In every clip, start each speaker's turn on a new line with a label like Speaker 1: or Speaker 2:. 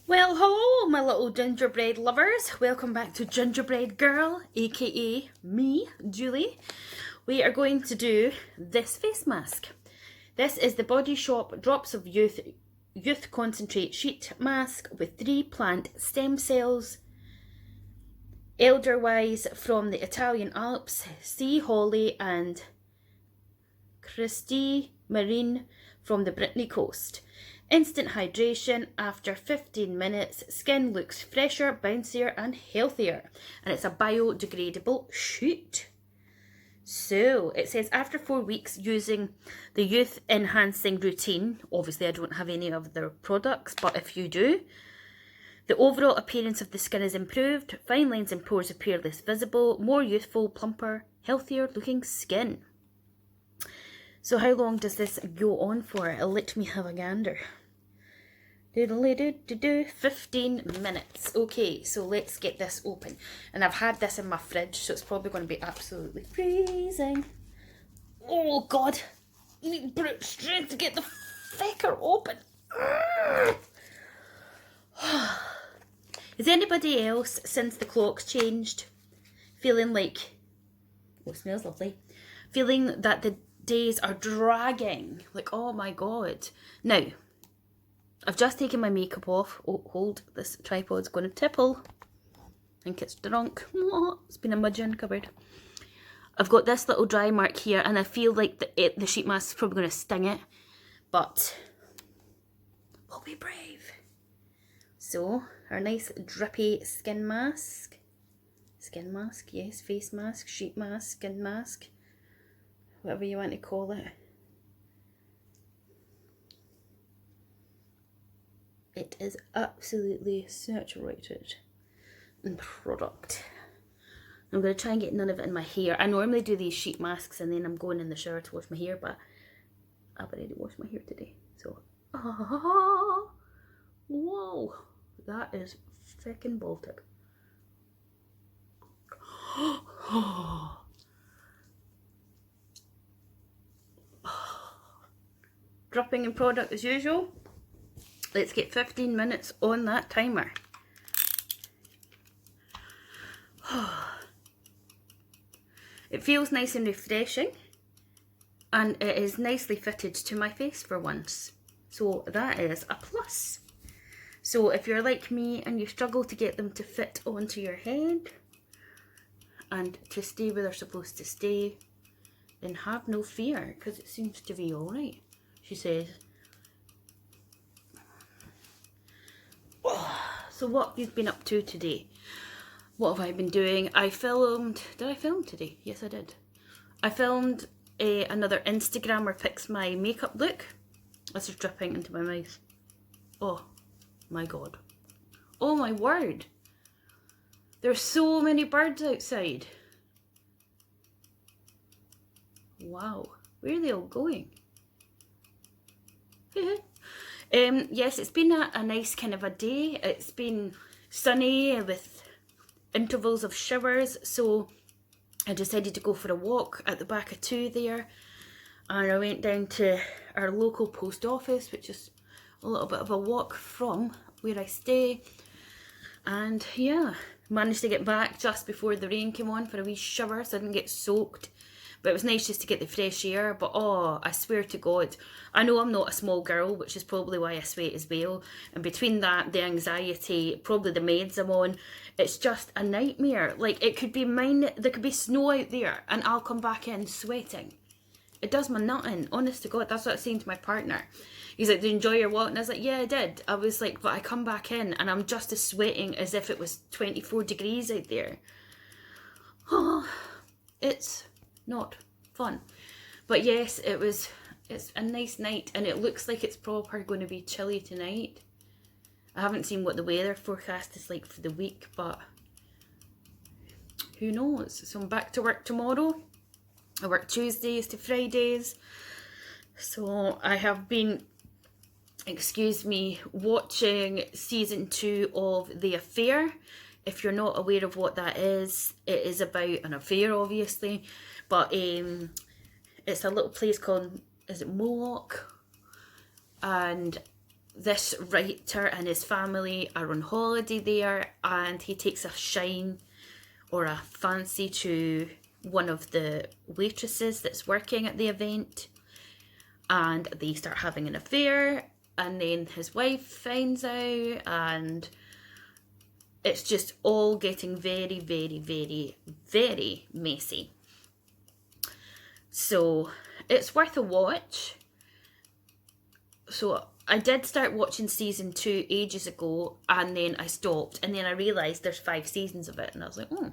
Speaker 1: Well, hello, my little gingerbread lovers. Welcome back to Gingerbread Girl, aka me, Julie. We are going to do this face mask. This is the Body Shop Drops of Youth Concentrate Sheet Mask with 3 plant stem cells. Elderwise from the Italian Alps, Sea Holly and Cristi Marine from the Brittany coast. Instant hydration after 15 minutes. Skin looks fresher, bouncier and healthier. And it's a biodegradable shoot. So it says after 4 weeks using the youth enhancing routine. Obviously I don't have any of their products, but if you do, the overall appearance of the skin is improved. Fine lines and pores appear less visible. More youthful, plumper, healthier looking skin. So how long does this go on for? Let me have a gander. 15 minutes. Okay, so let's get this open. And I've had this in my fridge, so it's probably going to be absolutely freezing. Oh God, you need brute strength to get the fecker open. Is anybody else, since the clock's changed, feeling like, oh, it smells lovely, feeling that the days are dragging? Like, oh my God. Now, I've just taken my makeup off. Oh, hold, this tripod's going to tipple. I think it's drunk. It's been a mudgeon cupboard. I've got this little dry mark here, and I feel like the sheet mask is probably going to sting it, but we'll be brave. So, our nice drippy skin mask. Skin mask, yes, face mask, sheet mask, skin mask, whatever you want to call it. It is absolutely saturated in product. I'm going to try and get none of it in my hair. I normally do these sheet masks and then I'm going in the shower to wash my hair, but I've already washed my hair today. So, whoa, that is freaking Baltic. Dropping in product as usual. Let's get 15 minutes on that timer. It feels nice and refreshing, and it is nicely fitted to my face for once. So that is a plus. So if you're like me and you struggle to get them to fit onto your head and to stay where they're supposed to stay, then have no fear, because it seems to be alright, she says. So what have you been up to today? What have I been doing? Did I film today? Yes, I did. I filmed another Instagrammer picks my makeup look. This is dripping into my mouth. Oh my God. Oh my word. There's so many birds outside. Wow. Where are they all going? Yes, it's been a nice kind of a day. It's been sunny with intervals of showers, so I decided to go for a walk at the back of 2 there, and I went down to our local post office, which is a little bit of a walk from where I stay, and yeah, managed to get back just before the rain came on for a wee shower so I didn't get soaked. But it was nice just to get the fresh air. But oh, I swear to God, I know I'm not a small girl, which is probably why I sweat as well. And between that, the anxiety, probably the meds I'm on, it's just a nightmare. Like, it could be mine, there could be snow out there and I'll come back in sweating. It does my nutting, honest to God. That's what I was saying to my partner. He's like, did you enjoy your walk? And I was like, yeah, I did. I was like, but I come back in and I'm just as sweating as if it was 24 degrees out there. Oh, it's not fun. But yes, it's a nice night, and it looks like it's probably going to be chilly tonight. I haven't seen what the weather forecast is like for the week, but who knows. So I'm back to work tomorrow. I work Tuesdays to Fridays. So I have been, excuse me, watching season 2 of The Affair. If you're not aware of what that is, it is about an affair, obviously, but it's a little place called, is it Moloch? And this writer and his family are on holiday there, and he takes a shine or a fancy to one of the waitresses that's working at the event, and they start having an affair, and then his wife finds out, and it's just all getting very, very, very, very messy. So it's worth a watch. So I did start watching season 2 ages ago, and then I stopped, and then I realised there's 5 seasons of it, and I was like, oh.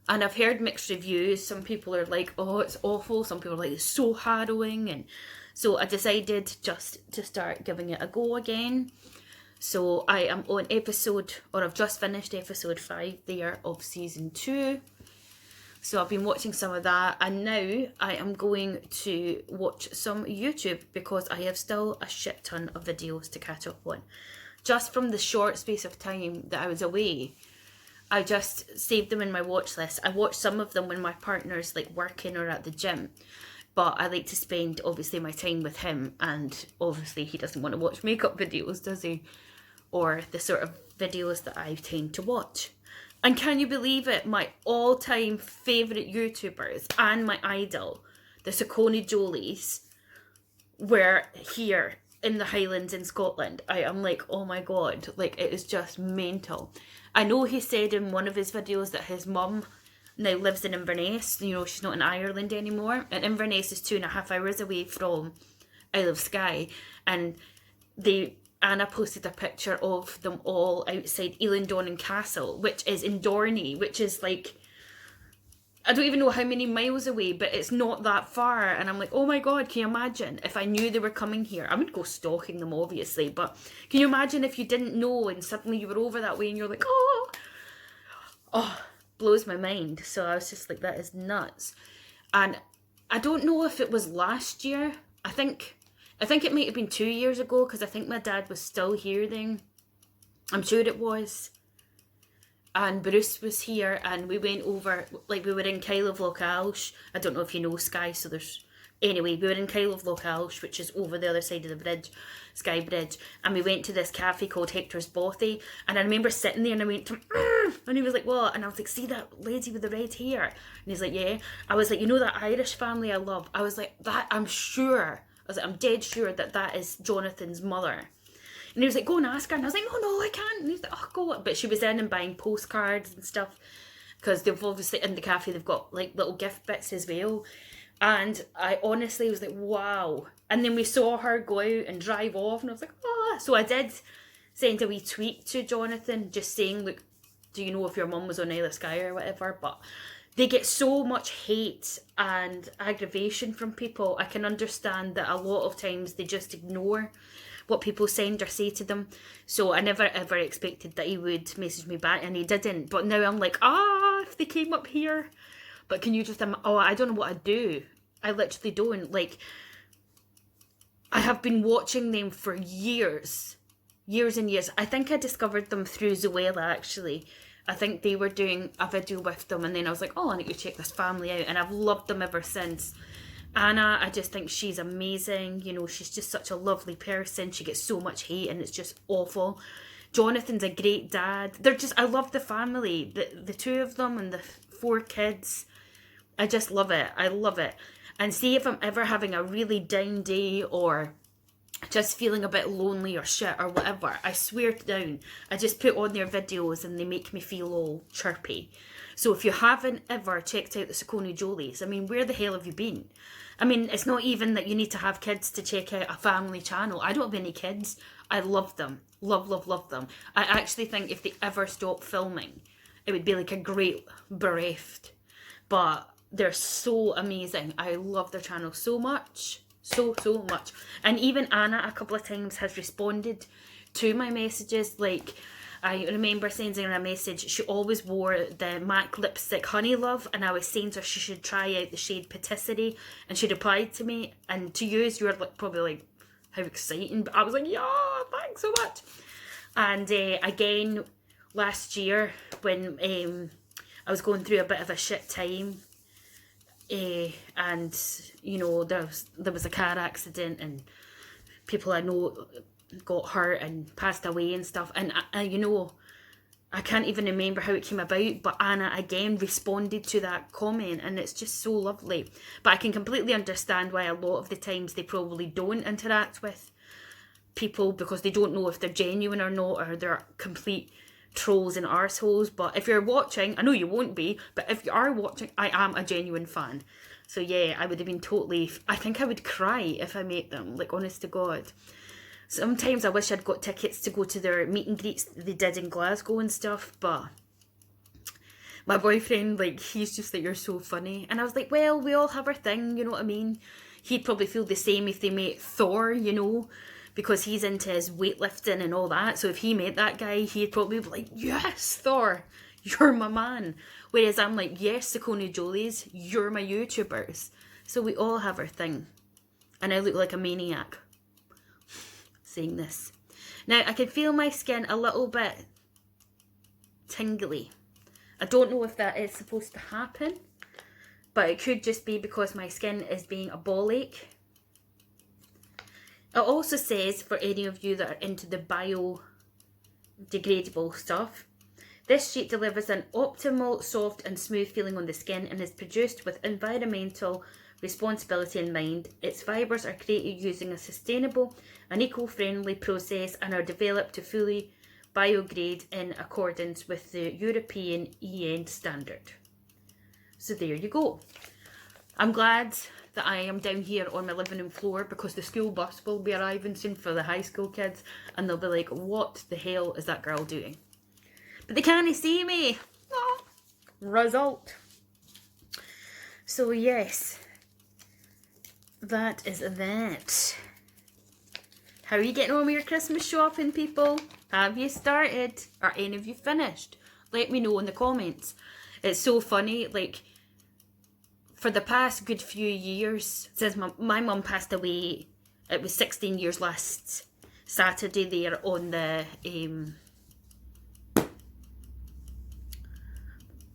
Speaker 1: And I've heard mixed reviews. Some people are like, oh, it's awful. Some people are like, it's so harrowing. And so I decided just to start giving it a go again. So I am on I've just finished episode 5 there of season 2. So I've been watching some of that, and now I am going to watch some YouTube because I have still a shit ton of videos to catch up on. Just from the short space of time that I was away, I just saved them in my watch list. I watch some of them when my partner's like working or at the gym, but I like to spend obviously my time with him, and obviously he doesn't want to watch makeup videos, does he? Or the sort of videos that I tend to watch. And can you believe it? My all-time favourite YouTubers and my idol, the Saucony Jolies, were here in the Highlands in Scotland. I am like, oh my god, like it is just mental. I know he said in one of his videos that his mum now lives in Inverness. You know, she's not in Ireland anymore. And Inverness is 2.5 hours away from Isle of Skye. And Anna posted a picture of them all outside Eileandonnan Castle, which is in Dorney, which is like, I don't even know how many miles away, but it's not that far. And I'm like, oh my god, can you imagine if I knew they were coming here? I would go stalking them, obviously, but can you imagine if you didn't know and suddenly you were over that way and you're like, oh, blows my mind. So I was just like, that is nuts. And I don't know if it was last year. I think it might have been 2 years ago, because I think my dad was still here then. I'm sure it was. And Bruce was here, and we went over, like we were in Kyle of Lochalsh. I don't know if you know Skye, so there's... Anyway, we were in Kyle of Lochalsh, which is over the other side of the bridge, Skye Bridge, and we went to this cafe called Hector's Bothy, and I remember sitting there and I went, and he was like, what? And I was like, see that lady with the red hair? And he's like, yeah. I was like, you know that Irish family I love? I was like, that, I'm sure. I was like, I'm dead sure that is Jonathan's mother. And he was like, go and ask her. And I was like, no, I can't. And he was like, oh, go. But she was in and buying postcards and stuff, because they've obviously, in the cafe, they've got like little gift bits as well. And I honestly was like, wow. And then we saw her go out and drive off, and I was like, ah. So I did send a wee tweet to Jonathan just saying, look, do you know if your mum was on Isle of Skye or whatever? But they get so much hate and aggravation from people. I can understand that a lot of times they just ignore what people send or say to them. So I never ever expected that he would message me back, and he didn't. But now I'm like, if they came up here. But can you just, I don't know what I'd do. I literally don't. Like, I have been watching them for years and years. I think I discovered them through Zoella, actually. I think they were doing a video with them, and then I was like, oh, I need to check this family out, and I've loved them ever since. Anna, I just think she's amazing. You know, she's just such a lovely person. She gets so much hate, and it's just awful. Jonathan's a great dad. I love the family. The two of them and the 4 kids. I just love it. I love it. And see, if I'm ever having a really down day or just feeling a bit lonely or shit or whatever, I swear down, I just put on their videos and they make me feel all chirpy. So if you haven't ever checked out the Saucony Jolies, I mean, where the hell have you been? I mean, it's not even that you need to have kids to check out a family channel. I don't have any kids. I love them. Love, love, love them. I actually think if they ever stop filming, it would be like a great bereft. But they're so amazing. I love their channel so much. So much. And even Anna a couple of times has responded to my messages. Like, I remember sending her a message. She always wore the MAC lipstick Honey Love, and I was saying to her she should try out the shade Patisserie, and she replied to me, and to you, you were like, probably like, how exciting. But I was like, yeah, thanks so much. And again, last year, when I was going through a bit of a shit time, and you know, there was a car accident, and people I know got hurt and passed away and stuff. And you know, I can't even remember how it came about, but Anna again responded to that comment, and it's just so lovely. But I can completely understand why a lot of the times they probably don't interact with people because they don't know if they're genuine or not, or they're complete trolls and arseholes. But if you're watching, I know you won't be, but if you are watching, I am a genuine fan. So yeah, I would have been totally, I think I would cry if I met them, like honest to God. Sometimes I wish I'd got tickets to go to their meet and greets they did in Glasgow and stuff, but my boyfriend, like, he's just like, you're so funny. And I was like, well, we all have our thing, you know what I mean? He'd probably feel the same if they met Thor, you know, because he's into his weightlifting and all that. So if he met that guy, he'd probably be like, yes, Thor, you're my man. Whereas I'm like, yes, Saucony Jolies, you're my YouTubers. So we all have our thing. And I look like a maniac saying this. Now, I can feel my skin a little bit tingly. I don't know if that is supposed to happen, but it could just be because my skin is being a ball ache. It also says, for any of you that are into the biodegradable stuff, this sheet delivers an optimal, soft and smooth feeling on the skin and is produced with environmental responsibility in mind. Its fibres are created using a sustainable and eco-friendly process and are developed to fully biodegrade in accordance with the European EN standard. So there you go. I'm glad that I am down here on my living room floor because the school bus will be arriving soon for the high school kids and they'll be like, what the hell is that girl doing? But they can't see me. Oh, result. So yes, that is that. How are you getting on with your Christmas shopping, people? Have you started? Are any of you finished? Let me know in the comments. It's so funny, like, for the past good few years, since my mum passed away, it was 16 years last Saturday there on the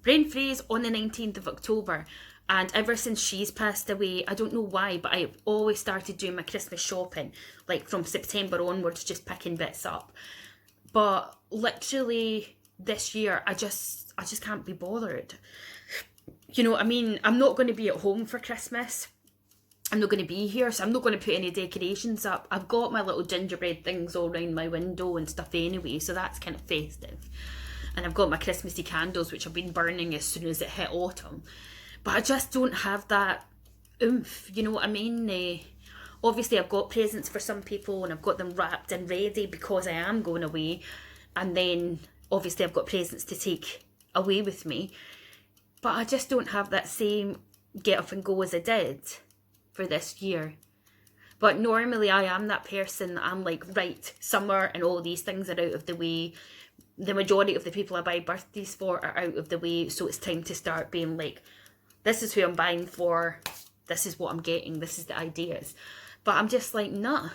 Speaker 1: brain freeze on the 19th of October. And ever since she's passed away, I don't know why, but I've always started doing my Christmas shopping, like from September onwards, just picking bits up. But literally this year, I just can't be bothered. You know what I mean? I'm not going to be at home for Christmas. I'm not going to be here, so I'm not going to put any decorations up. I've got my little gingerbread things all around my window and stuff anyway, so that's kind of festive. And I've got my Christmassy candles, which I've been burning as soon as it hit autumn. But I just don't have that oomph, you know what I mean? Obviously, I've got presents for some people and I've got them wrapped and ready because I am going away. And then, obviously, I've got presents to take away with me. But I just don't have that same get up and go as I did for this year. But normally, I am that person that I'm like, right, summer and all these things are out of the way. The majority of the people I buy birthdays for are out of the way. So it's time to start being like, this is who I'm buying for, this is what I'm getting, this is the ideas. But I'm just like, nah.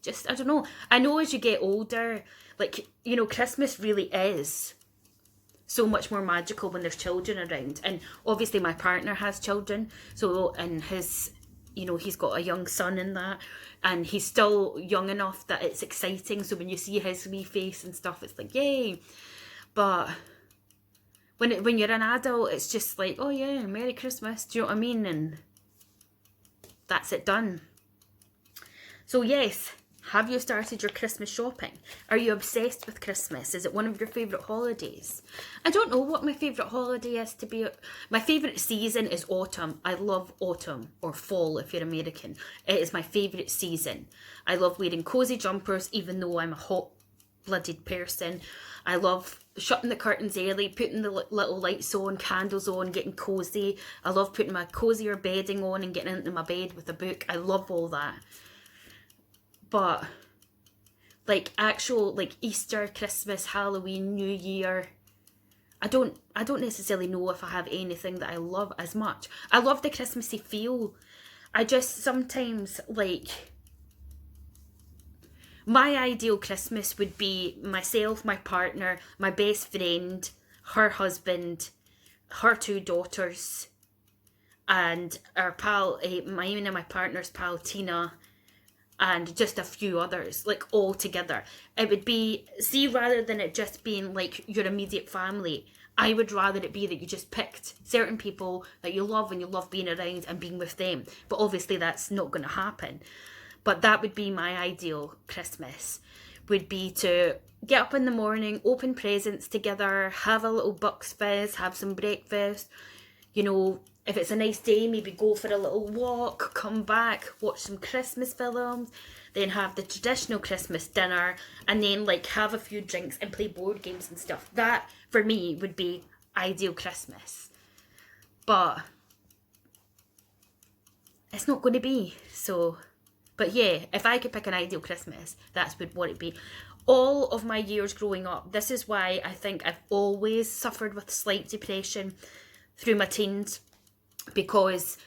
Speaker 1: Just, I don't know. I know as you get older, like, you know, Christmas really is so much more magical when there's children around. And obviously my partner has children, so, and his, you know, he's got a young son in that, and he's still young enough that it's exciting. So when you see his wee face and stuff, it's like, yay. But when you're an adult, it's just like, oh yeah, Merry Christmas, do you know what I mean? And that's it done. So yes, have you started your Christmas shopping? Are you obsessed with Christmas? Is it one of your favourite holidays? I don't know what my favourite holiday is to be. My favourite season is autumn. I love autumn, or fall if you're American. It is my favourite season. I love wearing cosy jumpers even though I'm a hot-blooded person. I love shutting the curtains early, putting the little lights on, candles on, getting cosy. I love putting my cozier bedding on and getting into my bed with a book. I love all that. But like actual like Easter, Christmas, Halloween, New Year, I don't necessarily know if I have anything that I love as much. I love the Christmassy feel. I just sometimes like, my ideal Christmas would be myself, my partner, my best friend, her husband, her 2 daughters, and our pal, mine and my partner's pal, Tina, and just a few others, like all together. It would be, see, rather than it just being like your immediate family, I would rather it be that you just picked certain people that you love and you love being around and being with them. But obviously that's not going to happen. But that would be my ideal Christmas, would be to get up in the morning, open presents together, have a little Bucks Fizz, have some breakfast, you know, if it's a nice day, maybe go for a little walk, come back, watch some Christmas films, then have the traditional Christmas dinner, and then like have a few drinks and play board games and stuff. That, for me, would be ideal Christmas. But it's not going to be, so... But yeah, if I could pick an ideal Christmas, that's what it'd be. All of my years growing up, this is why I think I've always suffered with slight depression through my teens, because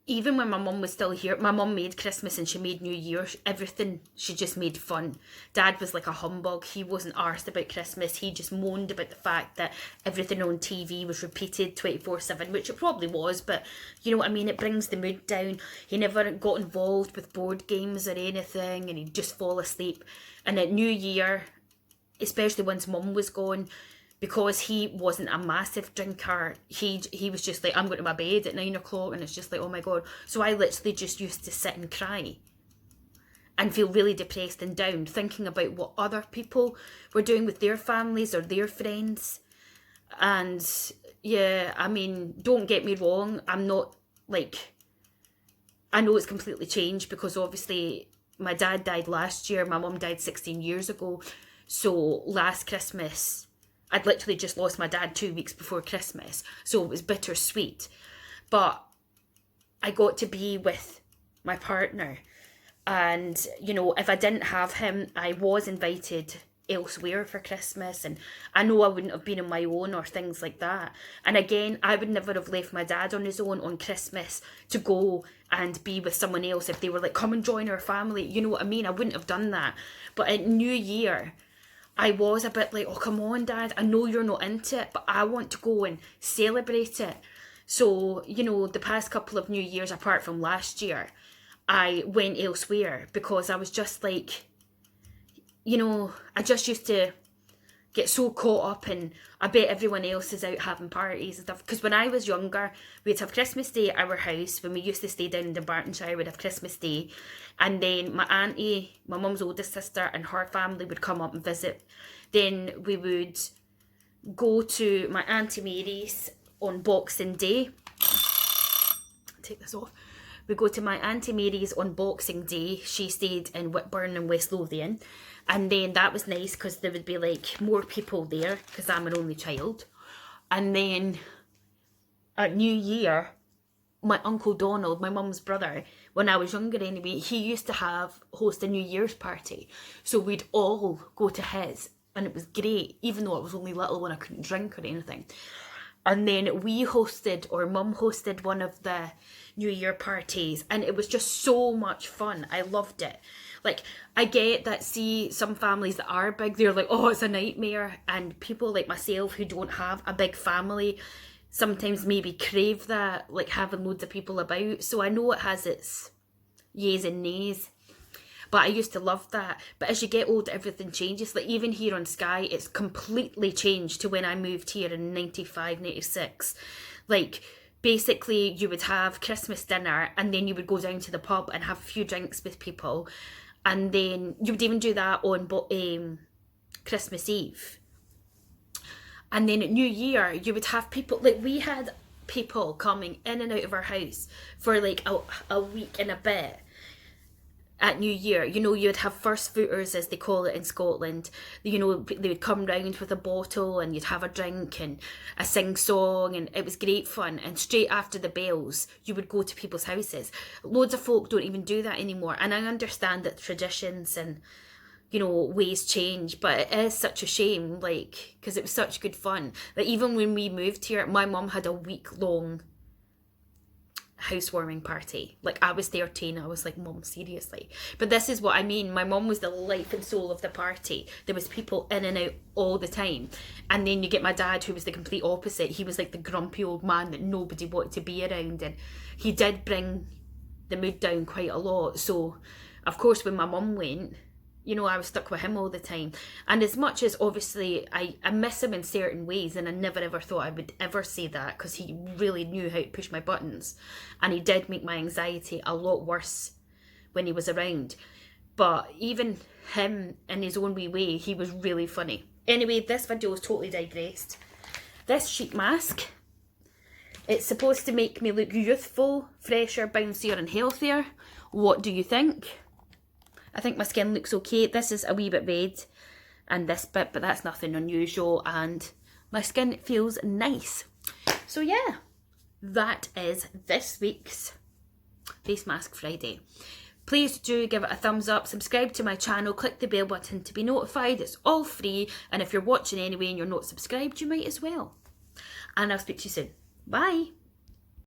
Speaker 1: even when my mum was still here, my mum made Christmas and she made New Year, everything she just made fun. Dad was like a humbug. He wasn't arsed about Christmas. He just moaned about the fact that everything on TV was repeated 24/7, which it probably was, but you know what I mean, it brings the mood down. He never got involved with board games or anything, and he'd just fall asleep. And at New Year, especially once mum was gone, because he wasn't a massive drinker, he was just like, I'm going to my bed at 9 o'clock, and it's just like, oh my God. So I literally just used to sit and cry and feel really depressed and down, thinking about what other people were doing with their families or their friends. And yeah, I mean, don't get me wrong, I'm not like, I know it's completely changed, because obviously my dad died last year, my mum died 16 years ago. So last Christmas, I'd literally just lost my dad 2 weeks before Christmas, so it was bittersweet. But I got to be with my partner, and, you know, if I didn't have him, I was invited elsewhere for Christmas, and I know I wouldn't have been on my own or things like that. And again, I would never have left my dad on his own on Christmas to go and be with someone else if they were like, come and join our family, you know what I mean? I wouldn't have done that. But at New Year, I was a bit like, oh, come on, Dad, I know you're not into it, but I want to go and celebrate it. So, you know, the past couple of New Years, apart from last year, I went elsewhere, because I was just like, you know, I just used to get so caught up, and I bet everyone else is out having parties and stuff. Because when I was younger, we'd have Christmas Day at our house. When we used to stay down in Dunbartonshire, we'd have Christmas Day. And then my auntie, my mum's oldest sister, and her family would come up and visit. Then we would go to my Auntie Mary's on Boxing Day. Take this off. We go to my Auntie Mary's on Boxing Day. She stayed in Whitburn and West Lothian. And then that was nice, because there would be like more people there, because I'm an only child. And then at New Year, my Uncle Donald, my mum's brother, when I was younger anyway, he used to host a New Year's party. So we'd all go to his, and it was great, even though I was only little when I couldn't drink or anything. And then we hosted, or Mum hosted, one of the New Year parties, and it was just so much fun. I loved it. Like, I get that, see, some families that are big, they're like, oh, it's a nightmare. And people like myself who don't have a big family sometimes maybe crave that, like having loads of people about. So I know it has its yeas and nays. But I used to love that. But as you get older, everything changes. Like, even here on Skye, it's completely changed to when I moved here in 95, 96. Like, basically, you would have Christmas dinner, and then you would go down to the pub and have a few drinks with people. And then you would even do that on Christmas Eve. And then at New Year, you would have people, like we had people coming in and out of our house for like a week and a bit at New Year. You know, you'd have first footers, as they call it in Scotland. You know, they would come round with a bottle, and you'd have a drink and a sing-song, and it was great fun. And straight after the bells, you would go to people's houses. Loads of folk don't even do that anymore. And I understand that traditions and, you know, ways change, but it is such a shame, like, because it was such good fun. Like, even when we moved here, my mum had a week-long housewarming party. Like, I was 13, I was like, Mum, seriously? But this is what I mean, my mum was the life and soul of the party. There was people in and out all the time. And then you get my dad, who was the complete opposite. He was like the grumpy old man that nobody wanted to be around, and he did bring the mood down quite a lot. So of course, when my mum went, you know, I was stuck with him all the time. And as much as obviously I miss him in certain ways, and I never ever thought I would ever say that, because he really knew how to push my buttons, and he did make my anxiety a lot worse when he was around. But even him, in his own wee way, he was really funny. Anyway, this video is totally digressed. This sheet mask, it's supposed to make me look youthful, fresher, bouncier and healthier. What do you think? I think my skin looks okay. This is a wee bit red and this bit, but that's nothing unusual, and my skin feels nice. So yeah, that is this week's Face Mask Friday. Please do give it a thumbs up, subscribe to my channel, click the bell button to be notified. It's all free, and if you're watching anyway and you're not subscribed, you might as well. And I'll speak to you soon. Bye.